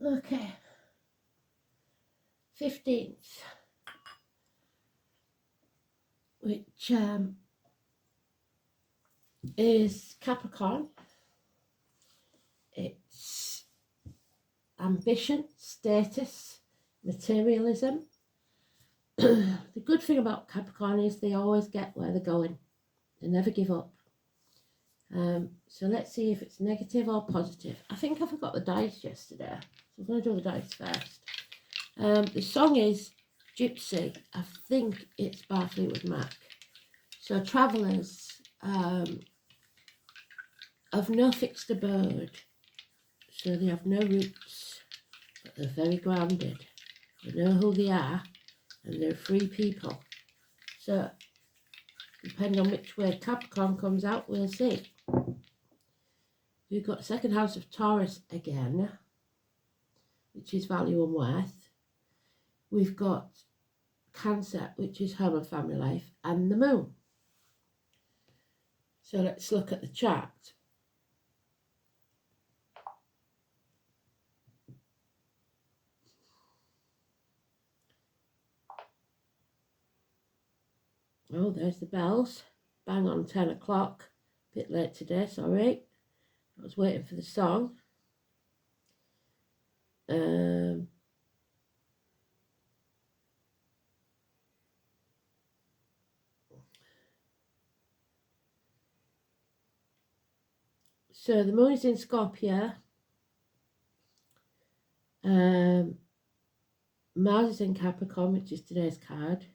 Okay. 15th, which is Capricorn. It's ambition, status, materialism. The good thing about Capricorn is they always get where they're going. They never give up. So let's see if it's negative or positive. I think I forgot the dice yesterday, so I'm going to do the dice first. The song is Gypsy. I think it's by Fleetwood Mac. So travellers have no fixed abode, so they have no roots, but they're very grounded. They know who they are, and they're free people. So depending on which way Capricorn comes out, we'll see. We've got second house of Taurus again, which is value and worth. We've got Cancer, which is home and family life, and the moon. So let's look at the chart. Oh, there's the bells. Bang on 10 o'clock. Bit late today, sorry. I was waiting for the song. So the moon is in Scorpio. Mars is in Capricorn, which is today's card.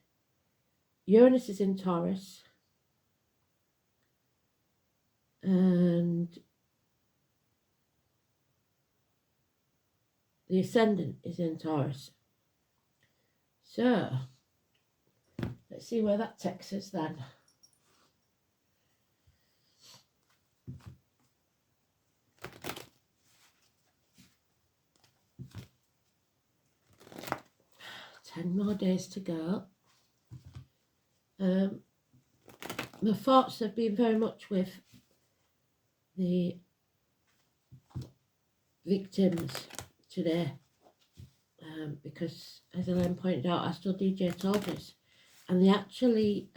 Uranus is in Taurus. And the ascendant is in Taurus. So let's see where that takes us then. Ten more days to go. My thoughts have been very much with the victims today, because as Elaine pointed out, Astral DJ told us, and they actually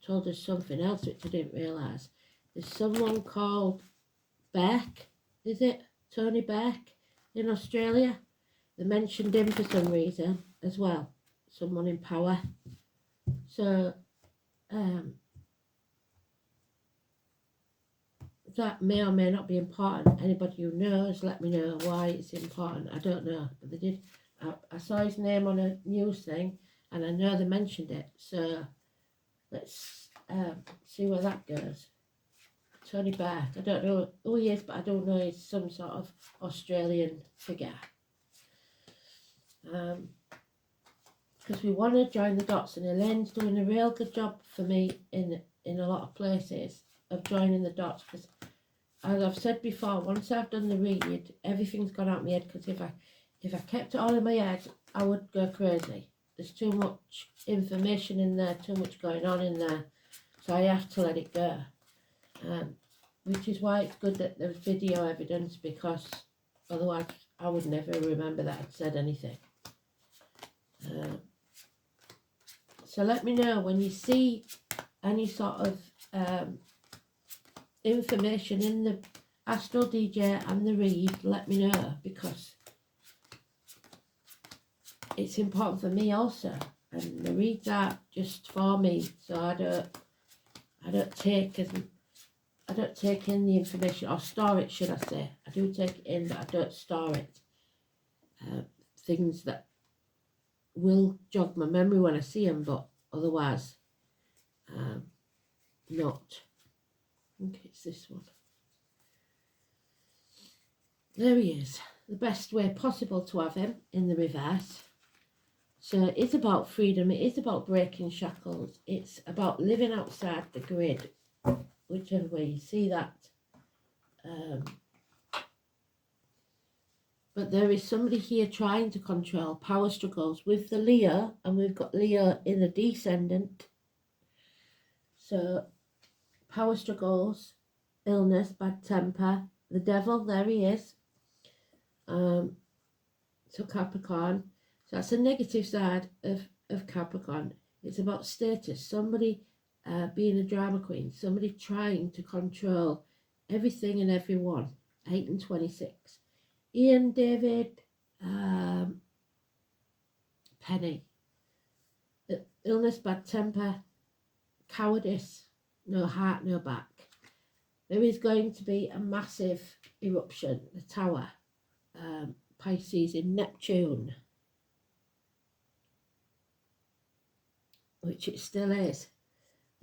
told us something else which I didn't realise. There's someone called Beck, is it? Tony Beck in Australia. They mentioned him for some reason as well. Someone in power. So that may or may not be important. Anybody who knows, let me know why it's important. I don't know, but they did. I saw his name on a news thing, and I know they mentioned it. So let's see where that goes. Tony Beck. I don't know who he is, but I don't know he's some sort of Australian figure. Because we want to join the dots, and Elaine's doing a real good job for me in a lot of places of joining the dots, because as I've said before, once I've done the read, everything's gone out my head, because if I kept it all in my head, I would go crazy. There's too much information in there, too much going on in there, so I have to let it go. Which is why it's good that there's video evidence, because otherwise I would never remember that I'd said anything. So let me know when you see any sort of information in the Astral DJ and the read. Let me know, because it's important for me also, and the reads are just for me, so I don't take in the information, or store it, should I say. I do take it in, but I don't store it. Things that will jog my memory when I see them, but otherwise not. I think it's this one. There he is. The best way possible to have him in the reverse. So it's about freedom, it is about breaking shackles, it's about living outside the grid, whichever way you see that. But there is somebody here trying to control power struggles with the Leo, and we've got Leo in the descendant. So power struggles, illness, bad temper, the devil, there he is. So Capricorn, so that's the negative side of Capricorn. It's about status, somebody being a drama queen, somebody trying to control everything and everyone. 8 and 26. Ian, David, Penny. Illness, bad temper, cowardice, no heart, no back. There is going to be a massive eruption, the tower, Pisces in Neptune, which it still is.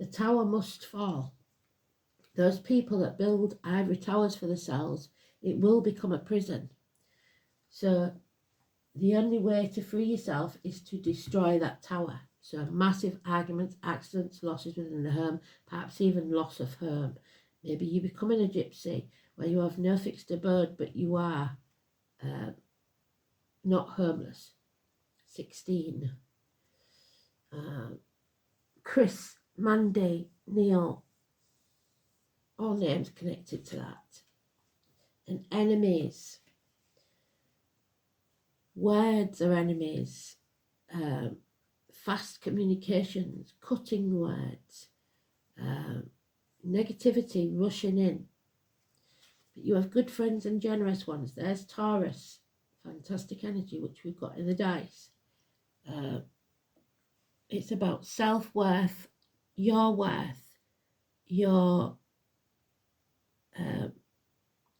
The tower must fall. Those people that build ivory towers for themselves, it will become a prison. So the only way to free yourself is to destroy that tower. So massive arguments, accidents, losses within the home, perhaps even loss of home. Maybe you're becoming a gypsy where you have no fixed abode, but you are not homeless. 16. Chris, Mandy, Neil, all names connected to that. And enemies. Words are enemies. Fast communications, cutting words, negativity rushing in. But you have good friends and generous ones. There's Taurus, fantastic energy, which we've got in the dice. It's about self-worth, your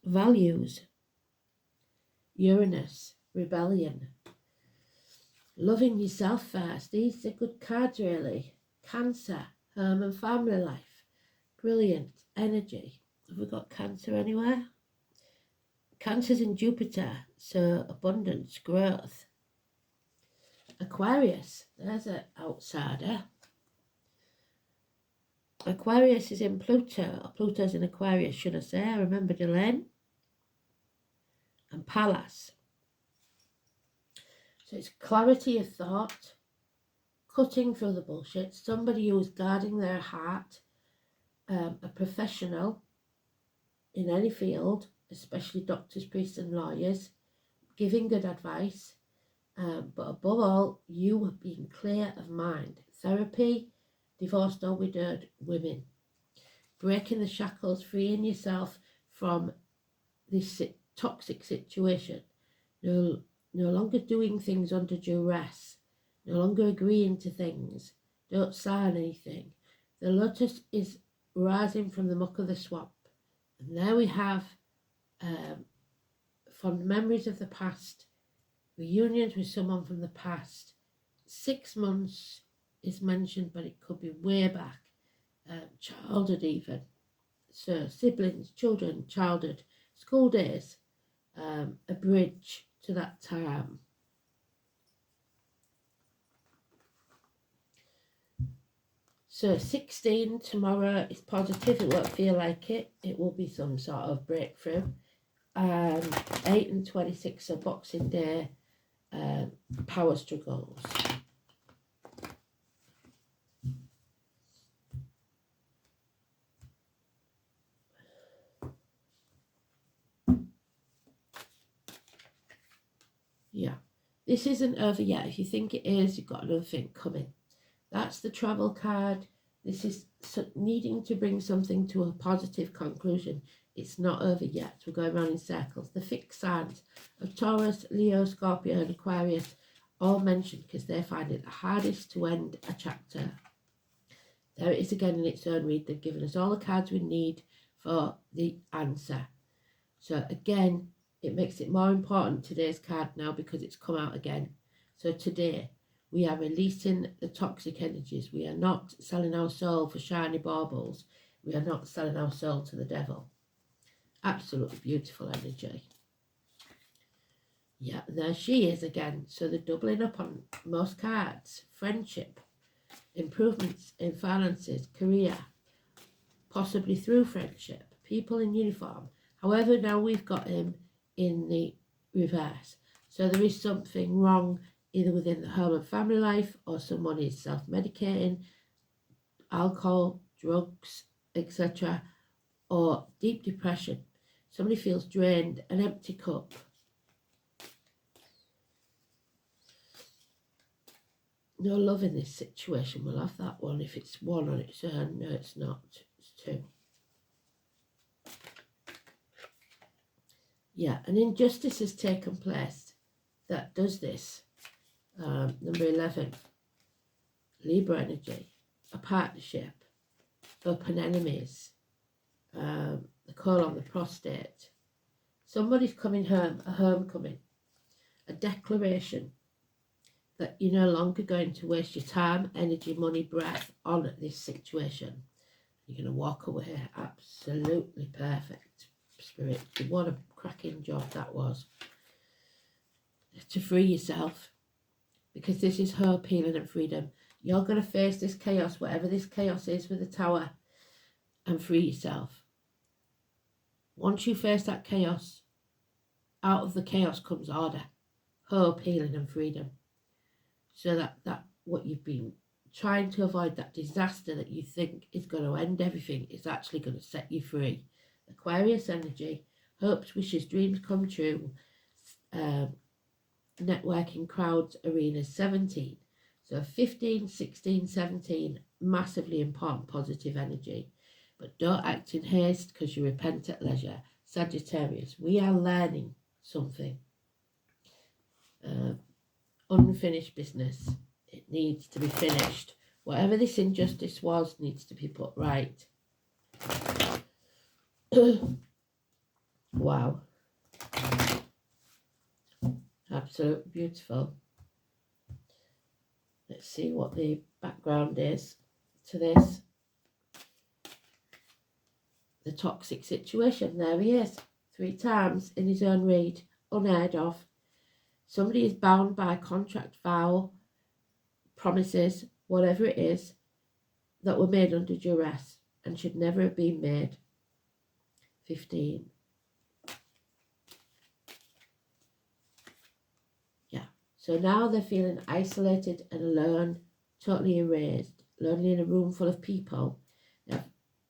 values. Uranus, rebellion. Loving yourself first. These are good cards, really. Cancer, home and family life. Brilliant energy. Have we got Cancer anywhere? Cancer's in Jupiter, so abundance, growth. Aquarius, there's an outsider. Aquarius is in Pluto, or Pluto's in Aquarius, should I say. I remembered Elaine. And Pallas. So it's clarity of thought, cutting through the bullshit, somebody who is guarding their heart, a professional in any field, especially doctors, priests and lawyers, giving good advice, but above all, you are being clear of mind. Therapy, divorced or widowed women, breaking the shackles, freeing yourself from this toxic situation. No longer doing things under duress, no longer agreeing to things, don't sign anything. The lotus is rising from the muck of the swamp. And there we have fond memories of the past, reunions with someone from the past. 6 months is mentioned, but it could be way back, childhood even. So siblings, children, childhood, school days, a bridge to that time. So 16 tomorrow is positive. It won't feel like it. It will be some sort of breakthrough. 8 and 26 are Boxing Day power struggles. Yeah, this isn't over yet. If you think it is, you've got another thing coming. That's the travel card. This is needing to bring something to a positive conclusion. It's not over yet. We're going around in circles. The fixed signs of Taurus, Leo, Scorpio and Aquarius all mentioned because they find it the hardest to end a chapter. There it is again in its own read. They've given us all the cards we need for the answer. So again, it makes it more important, today's card now, because it's come out again. So today, we are releasing the toxic energies. We are not selling our soul for shiny baubles. We are not selling our soul to the devil. Absolutely beautiful energy. Yeah, there she is again. So they're doubling up on most cards. Friendship, improvements in finances, career, possibly through friendship, people in uniform. However, now we've got him in the reverse. So there is something wrong either within the home and family life, or someone is self-medicating, alcohol, drugs, etc., or deep depression. Somebody feels drained, an empty cup. no love in this situation. We'll have that one. If it's one on its own, no, it's not. It's two. Yeah, an injustice has taken place that does this. Number 11, Libra energy, a partnership, open enemies, the call on the prostate. Somebody's coming home, a homecoming, a declaration that you're no longer going to waste your time, energy, money, breath on this situation. You're going to walk away absolutely perfect, Spirit. What a cracking job that was. To free yourself, because this is hope, healing and freedom. You're going to face this chaos, whatever this chaos is with the Tower, and free yourself. Once you face that chaos, out of the chaos comes order, hope, healing and freedom. So that what you've been trying to avoid, that disaster that you think is going to end everything, is actually going to set you free. Aquarius energy, hopes, wishes, dreams come true. Networking, crowds, arenas, 17. So 15, 16, 17, massively important positive energy. But don't act in haste, because you repent at leisure. Sagittarius, we are learning something. Unfinished business. It needs to be finished. Whatever this injustice was needs to be put right. Wow. Absolutely beautiful. Let's see what the background is to this. The toxic situation. There he is. 3 times in his own read. Unheard of. Somebody is bound by contract, vow, promises, whatever it is, that were made under duress and should never have been made. 15. Yeah. So now they're feeling isolated and alone, totally erased, lonely in a room full of people. They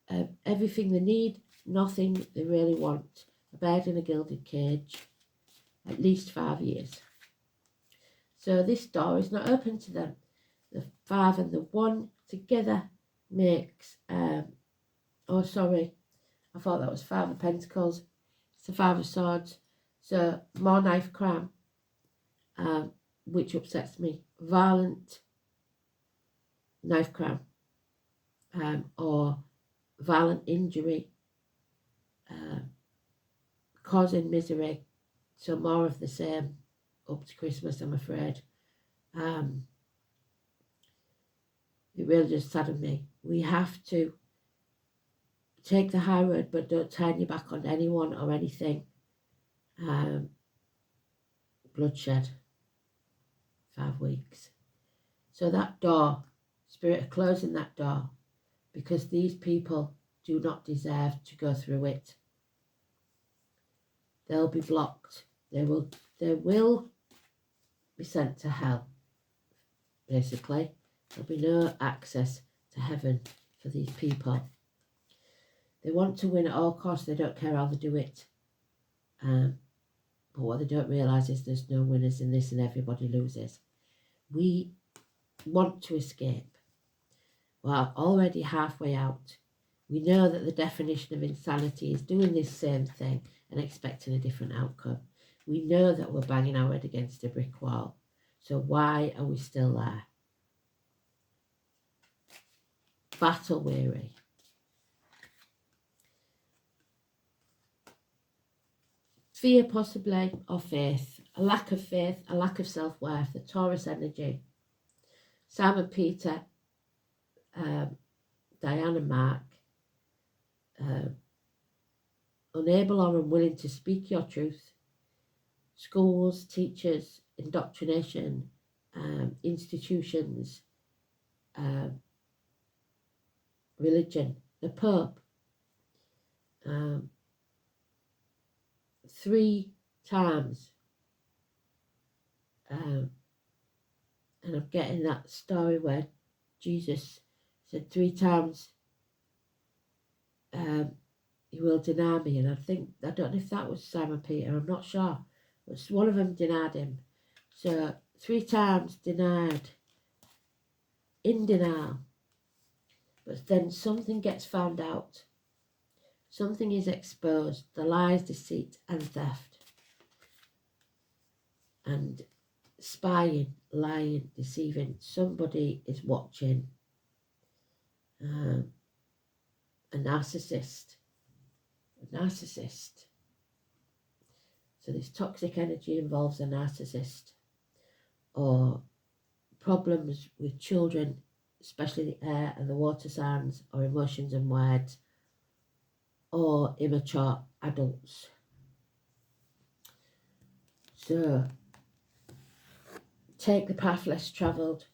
have everything they need, nothing they really want. A bed in a gilded cage. At least 5 years. So this door is not open to them. The 5 and the 1 together makes, oh sorry, I thought that was 5 of Pentacles. It's the 5 of Swords. So more knife crime, which upsets me. Violent knife crime, or violent injury, causing misery. So more of the same up to Christmas, I'm afraid. It really just saddened me. We have to take the high road, but don't turn your back on anyone or anything. Bloodshed. 5 weeks. So that door, Spirit are closing that door, because these people do not deserve to go through it. They'll be blocked. They will be sent to hell, basically. There'll be no access to heaven for these people. They want to win at all costs. They don't care how they do it. But what they don't realise is there's no winners in this and everybody loses. We want to escape. We're already halfway out. We know that the definition of insanity is doing this same thing and expecting a different outcome. We know that we're banging our head against a brick wall. So why are we still there? Battle weary. Fear possibly, or faith. A lack of faith, a lack of self-worth. The Taurus energy. Simon Peter, Diana Mark. Unable or unwilling to speak your truth. Schools, teachers, indoctrination, institutions, religion, the Pope. 3 times. And I'm getting that story where Jesus said 3 times, you will deny me. And I don't know if that was Simon Peter, I'm not sure. But one of them denied him. So 3 times denied in denial. But then something gets found out. Something is exposed. The lies, deceit and theft. And spying, lying, deceiving. Somebody is watching. A narcissist. A narcissist. So this toxic energy involves a narcissist. Or problems with children, especially the air and the water signs, or emotions and words, or immature adults. So take the path less travelled,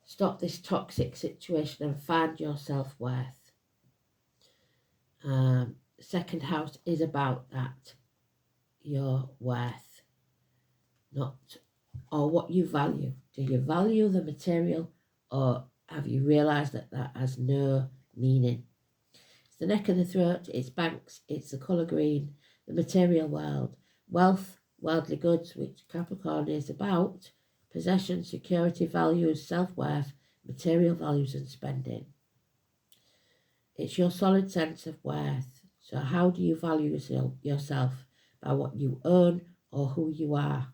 stop this toxic situation and find your self-worth. Second house is about that, your worth, not, or what you value. Do you value the material, or have you realised that that has no meaning? It's the neck of the throat, it's banks, it's the colour green, the material world, wealth, worldly goods, which Capricorn is about, possession, security, values, self-worth, material values and spending. It's your solid sense of worth. So how do you value yourself? By what you own or who you are.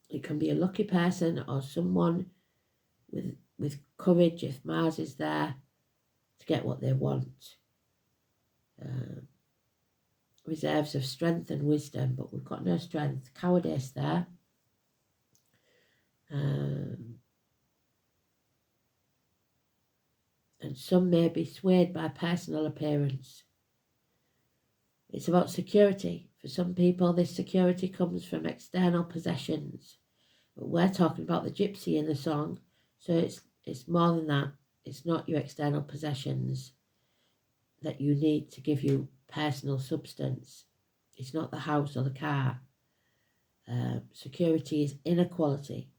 It can be a lucky person or someone with courage if Mars is there to get what they want. Reserves of strength and wisdom, but we've got no strength. Cowardice there. And some may be swayed by personal appearance. It's about security. For some people, this security comes from external possessions. But we're talking about the gypsy in the song. So it's more than that. It's not your external possessions that you need to give you personal substance. It's not the house or the car. Security is inequality.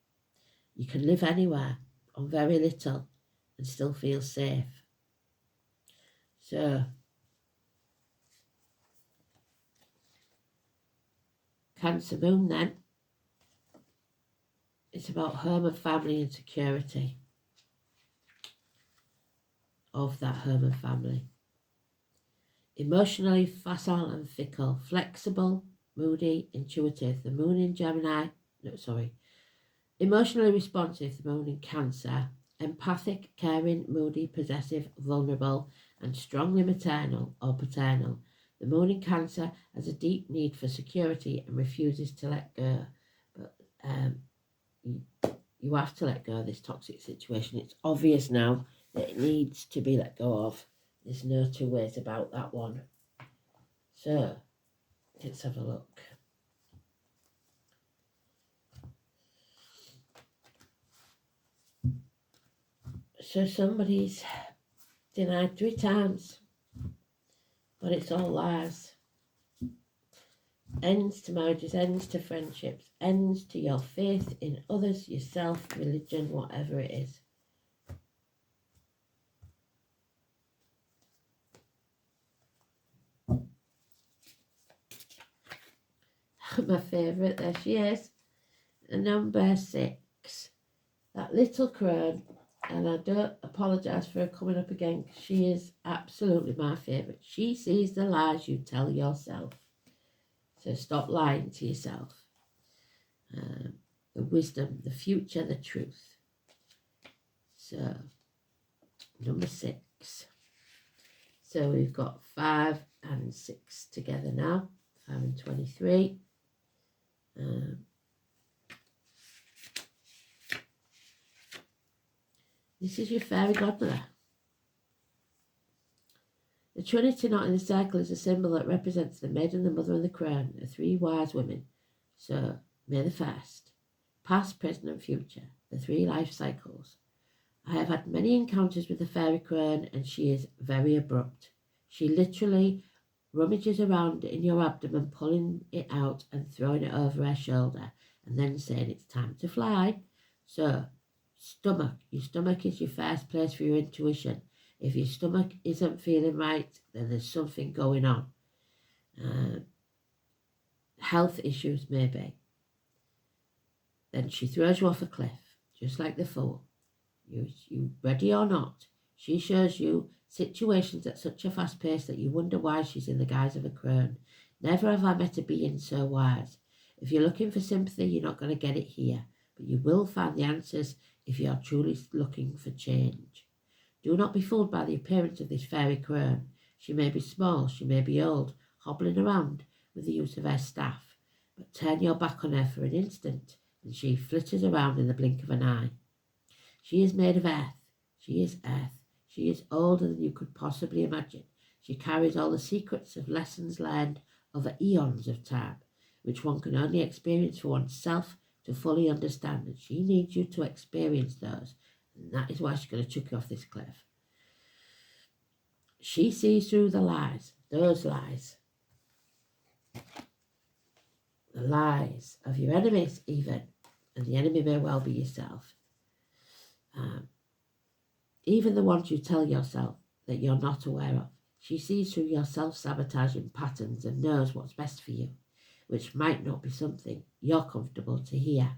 You can live anywhere on very little and still feel safe. So, Cancer Moon then, it's about home and family and security of that home and family. Emotionally facile and fickle, flexible, moody, intuitive. The moon in Gemini, emotionally responsive, the moon in Cancer, empathic, caring, moody, possessive, vulnerable, and strongly maternal or paternal. The moon in Cancer has a deep need for security and refuses to let go. But you have to let go of this toxic situation. It's obvious now that it needs to be let go of. There's no two ways about that one. So, let's have a look. So somebody's denied 3 times, but it's all lies. Ends to marriages, ends to friendships, ends to your faith in others, yourself, religion, whatever it is. My favourite, there she is, number 6, that little crone, and I don't apologise for her coming up again because she is absolutely my favourite. She sees the lies you tell yourself, so stop lying to yourself. The wisdom, the future, the truth. So, number 6. So we've got 5 and 6 together now, 5 and 23. This is your fairy godmother. The Trinity knot in the circle is a symbol that represents the maiden, the mother and the crown, the 3 wise women. So, May the 1st, past, present and future, the 3 life cycles. I have had many encounters with the fairy crone and she is very abrupt. She literally rummages around in your abdomen, pulling it out and throwing it over her shoulder and then saying it's time to fly. So, stomach. Your stomach is your first place for your intuition. If your stomach isn't feeling right, then there's something going on. health issues maybe, then she throws you off a cliff, just like the fool. You ready or not, she shows you situations at such a fast pace that you wonder why she's in the guise of a crone. Never have I met a being so wise. If you're looking for sympathy, you're not going to get it here, but you will find the answers if you are truly looking for change. Do not be fooled by the appearance of this fairy crone. She may be small, she may be old, hobbling around with the use of her staff, but turn your back on her for an instant, and she flitters around in the blink of an eye. She is made of earth. She is earth. She is older than you could possibly imagine. She carries all the secrets of lessons learned over eons of time, which one can only experience for oneself to fully understand, and she needs you to experience those, and that is why she's going to chuck you off this cliff. She sees through the lies, those lies, the lies of your enemies even, and the enemy may well be yourself. Even the ones you tell yourself that you're not aware of. She sees through your self-sabotaging patterns and knows what's best for you, which might not be something you're comfortable to hear.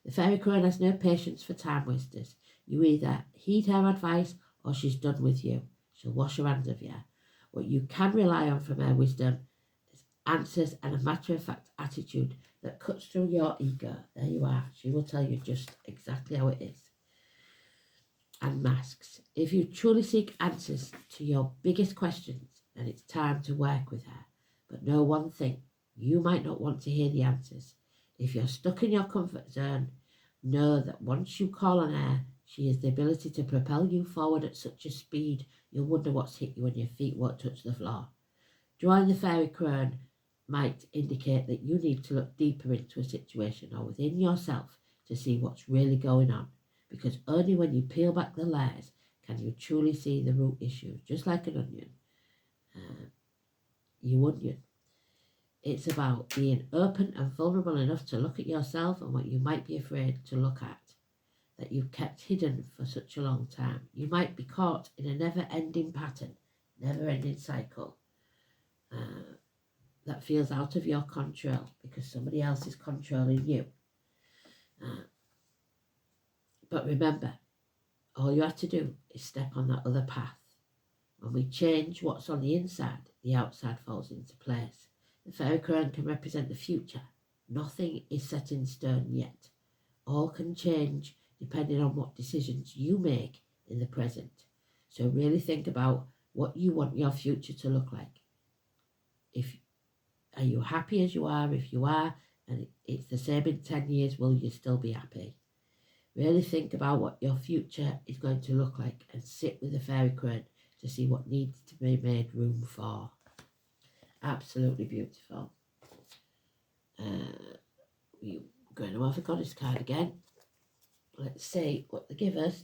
The fairy crone has no patience for time wasters. You either heed her advice or she's done with you. She'll wash her hands of you. What you can rely on from her wisdom is answers and a matter-of-fact attitude that cuts through your ego. There you are. She will tell you just exactly how it is. And masks. If you truly seek answers to your biggest questions, then it's time to work with her. But know one thing, you might not want to hear the answers. If you're stuck in your comfort zone, know that once you call on her, she has the ability to propel you forward at such a speed, you'll wonder what's hit you when your feet won't touch the floor. Drawing the fairy crone might indicate that you need to look deeper into a situation or within yourself to see what's really going on. Because only when you peel back the layers can you truly see the root issues, just like an onion. You onion. It's about being open and vulnerable enough to look at yourself and what you might be afraid to look at, that you've kept hidden for such a long time. You might be caught in a never-ending pattern, never-ending cycle that feels out of your control because somebody else is controlling you. But remember, all you have to do is step on that other path. When we change what's on the inside, the outside falls into place. The fairy crone can represent the future. Nothing is set in stone yet. All can change depending on what decisions you make in the present. So really think about what you want your future to look like. Are you happy as you are? If you are, and it's the same in 10 years, will you still be happy? Really think about what your future is going to look like and sit with the fairy crone to see what needs to be made room for. Absolutely beautiful. We're going to have a goddess card again. Let's see what they give us.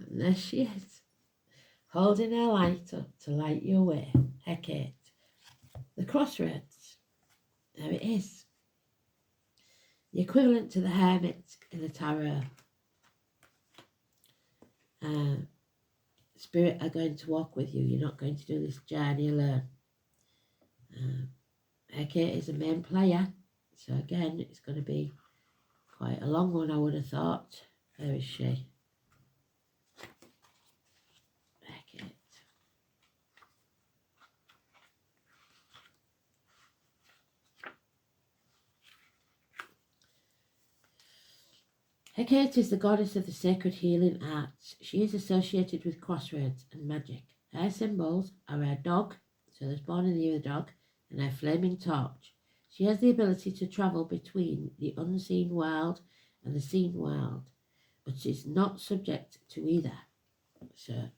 And there she is, holding her light up to light your way. Hecate. The crossroads. There it is. The equivalent to the hermit in the tarot. Spirit are going to walk with you. You're not going to do this journey alone. Hecate is a main player. So again, it's going to be quite a long one, I would have thought. Where is she? Hecate. Hecate is the goddess of the sacred healing arts. She is associated with crossroads and magic. Her symbols are her dog, so there's born in the year of the dog, and her flaming torch. She has the ability to travel between the unseen world and the seen world, but she's not subject to either. So,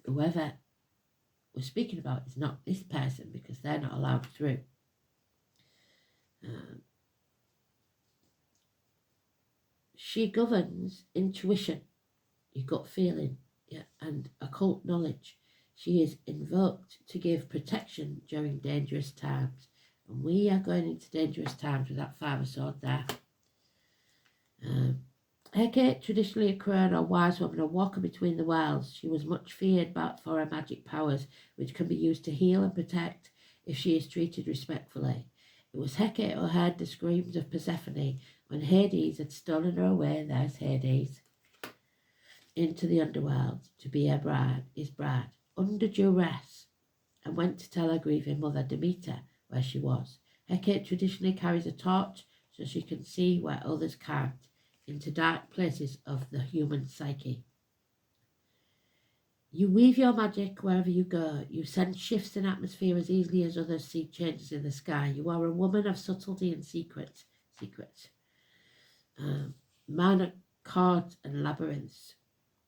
whoever we're speaking about is not this person because they're not allowed through. She governs intuition, your gut feeling, yeah, and occult knowledge. She is invoked to give protection during dangerous times. And we are going into dangerous times with that Five of Swords there. Hecate, traditionally a crone or wise woman, a walker between the worlds. She was much feared for her magic powers, which can be used to heal and protect if she is treated respectfully. It was Hecate who heard the screams of Persephone when Hades had stolen her away, there's Hades, into the underworld to be his bride, under duress, and went to tell her grieving mother Demeter where she was. Hecate traditionally carries a torch so she can see where others can't, into dark places of the human psyche. You weave your magic wherever you go. You send shifts in atmosphere as easily as others see changes in the sky. You are a woman of subtlety and secrets. Minor chords and labyrinths.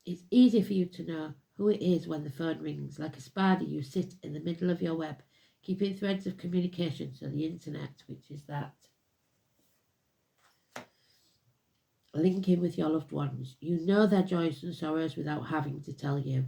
It's easy for you to know who it is when the phone rings. Like a spider, you sit in the middle of your web, keeping threads of communication, so the internet, which is that. Linking with your loved ones. You know their joys and sorrows without having to tell you.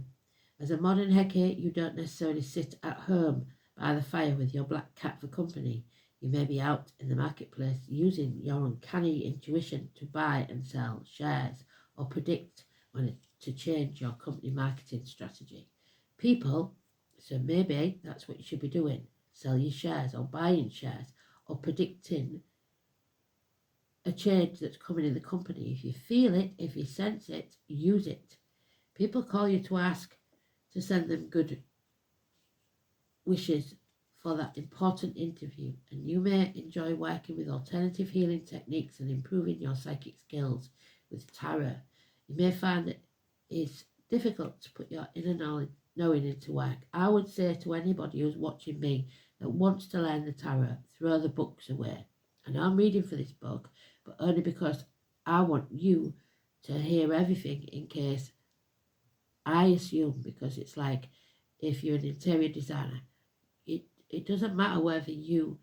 As a modern Hecate, you don't necessarily sit at home by the fire with your black cat for company. You may be out in the marketplace using your uncanny intuition to buy and sell shares or predict when to change your company marketing strategy. People, so maybe that's what you should be doing. Sell your shares or buying shares or predicting a change that's coming in the company. If you feel it, if you sense it, use it. People call you to ask to send them good wishes for that important interview, and you may enjoy working with alternative healing techniques and improving your psychic skills with tarot. You may find that it's difficult to put your inner knowing into work. I would say to anybody who's watching me that wants to learn the tarot, throw the books away. And I'm reading for this book, but only because I want you to hear everything in case I assume, because it's like if you're an interior designer, it doesn't matter whether you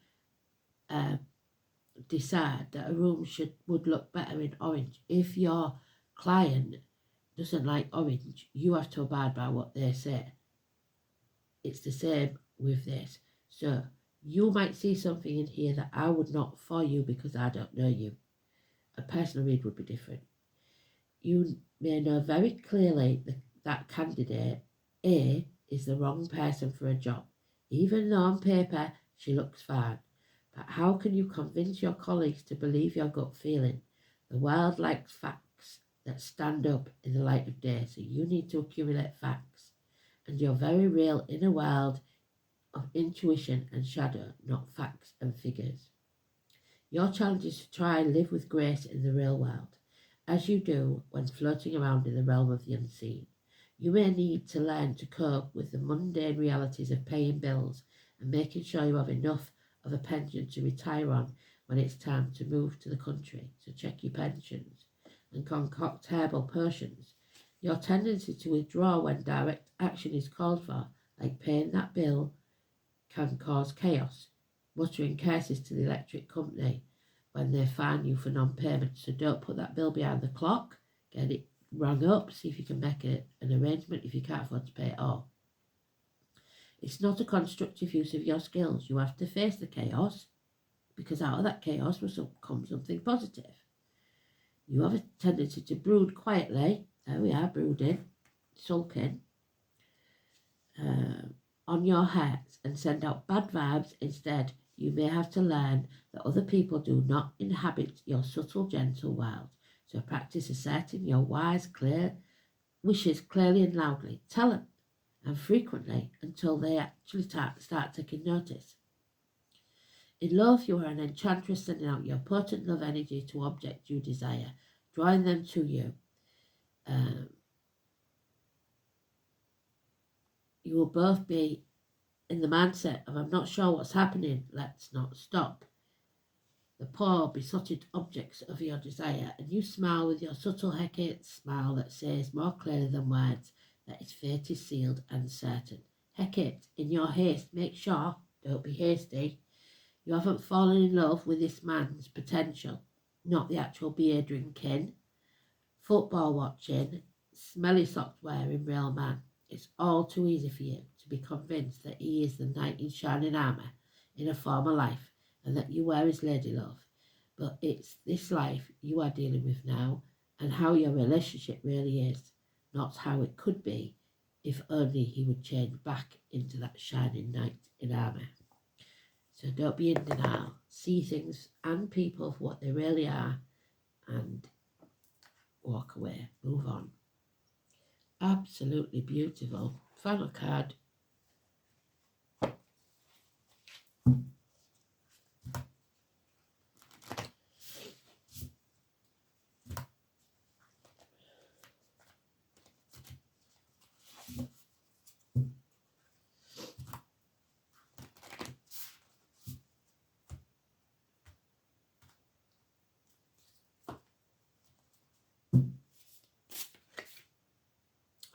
decide that a room would look better in orange. If your client doesn't like orange, you have to abide by what they say. It's the same with this. So you might see something in here that I would not for you because I don't know you. A personal read would be different. You may know very clearly that candidate A is the wrong person for a job, even though on paper she looks fine. But how can you convince your colleagues to believe your gut feeling? The world likes facts that stand up in the light of day, so you need to accumulate facts and your very real inner world of intuition and shadow, not facts and figures. Your challenge is to try and live with grace in the real world, as you do when floating around in the realm of the unseen. You may need to learn to cope with the mundane realities of paying bills and making sure you have enough of a pension to retire on when it's time to move to the country. So check your pensions and concoct herbal potions. Your tendency to withdraw when direct action is called for, like paying that bill, can cause chaos, muttering curses to the electric company when they fine you for non-payment. So don't put that bill behind the clock. Get it rung up, see if you can make an arrangement if you can't afford to pay it all. It's not a constructive use of your skills. You have to face the chaos, because out of that chaos will come something positive. You have a tendency to brood quietly. There we are, brooding, sulking, on your heart and send out bad vibes instead. You may have to learn that other people do not inhabit your subtle, gentle world. So practice asserting your wise, clear wishes clearly and loudly. Tell them and frequently until they actually start taking notice. In love, you are an enchantress sending out your potent love energy to objects you desire, drawing them to you. You will both be in the mindset of, I'm not sure what's happening, let's not stop. The poor besotted objects of your desire, and you smile with your subtle Hecate smile that says more clearly than words that its fate is sealed and certain. Hecate, in your haste, make sure, don't be hasty, you haven't fallen in love with this man's potential, not the actual beer drinking, football watching, smelly socks wearing real man. It's all too easy for you to be convinced that he is the knight in shining armour in a former life and that you were his lady love. But it's this life you are dealing with now and how your relationship really is, not how it could be if only he would change back into that shining knight in armour. So don't be in denial. See things and people for what they really are and walk away. Move on. Absolutely beautiful. Final card.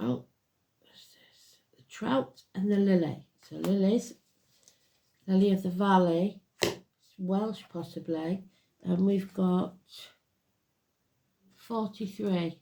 Oh, what's this? The trout and the lily. So lilies, lily of the valley, it's Welsh possibly, and we've got 43.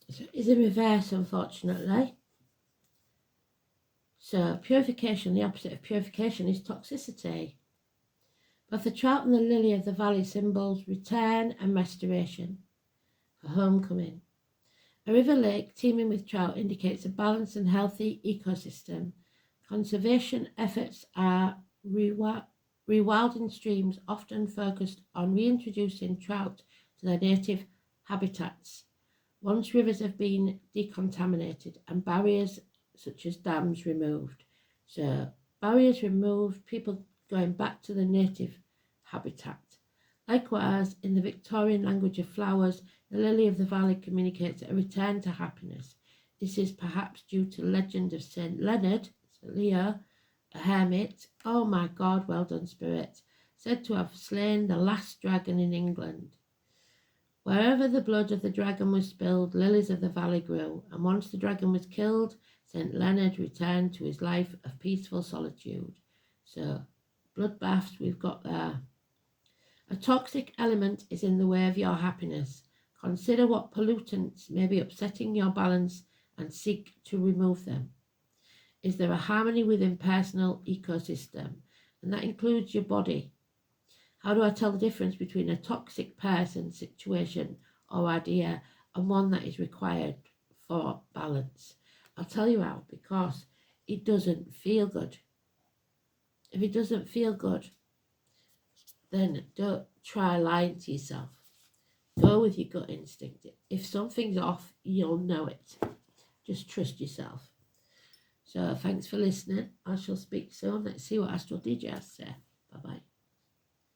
So it's in reverse, unfortunately. So purification, the opposite of purification is toxicity. But the trout and the lily of the valley symbols return and restoration for homecoming. A river lake teeming with trout indicates a balanced and healthy ecosystem. Conservation efforts are rewilding streams, often focused on reintroducing trout to their native habitats. Once rivers have been decontaminated and barriers such as dams removed. So barriers removed, people going back to the native habitat. Likewise, in the Victorian language of flowers, the lily of the valley communicates a return to happiness. This is perhaps due to the legend of Saint Leonard, St. Leo, a hermit. Oh my God, well done, spirit. Said to have slain the last dragon in England. Wherever the blood of the dragon was spilled, lilies of the valley grew, and once the dragon was killed, St. Leonard returned to his life of peaceful solitude. So, bloodbaths we've got there. A toxic element is in the way of your happiness. Consider what pollutants may be upsetting your balance and seek to remove them. Is there a harmony within personal ecosystem? And that includes your body. How do I tell the difference between a toxic person, situation or idea and one that is required for balance? I'll tell you how, because it doesn't feel good. If it doesn't feel good, then don't try lying to yourself. Go with your gut instinct. If something's off, you'll know it. Just trust yourself. So thanks for listening. I shall speak soon. Let's see what Astral DJ has to say. Bye-bye.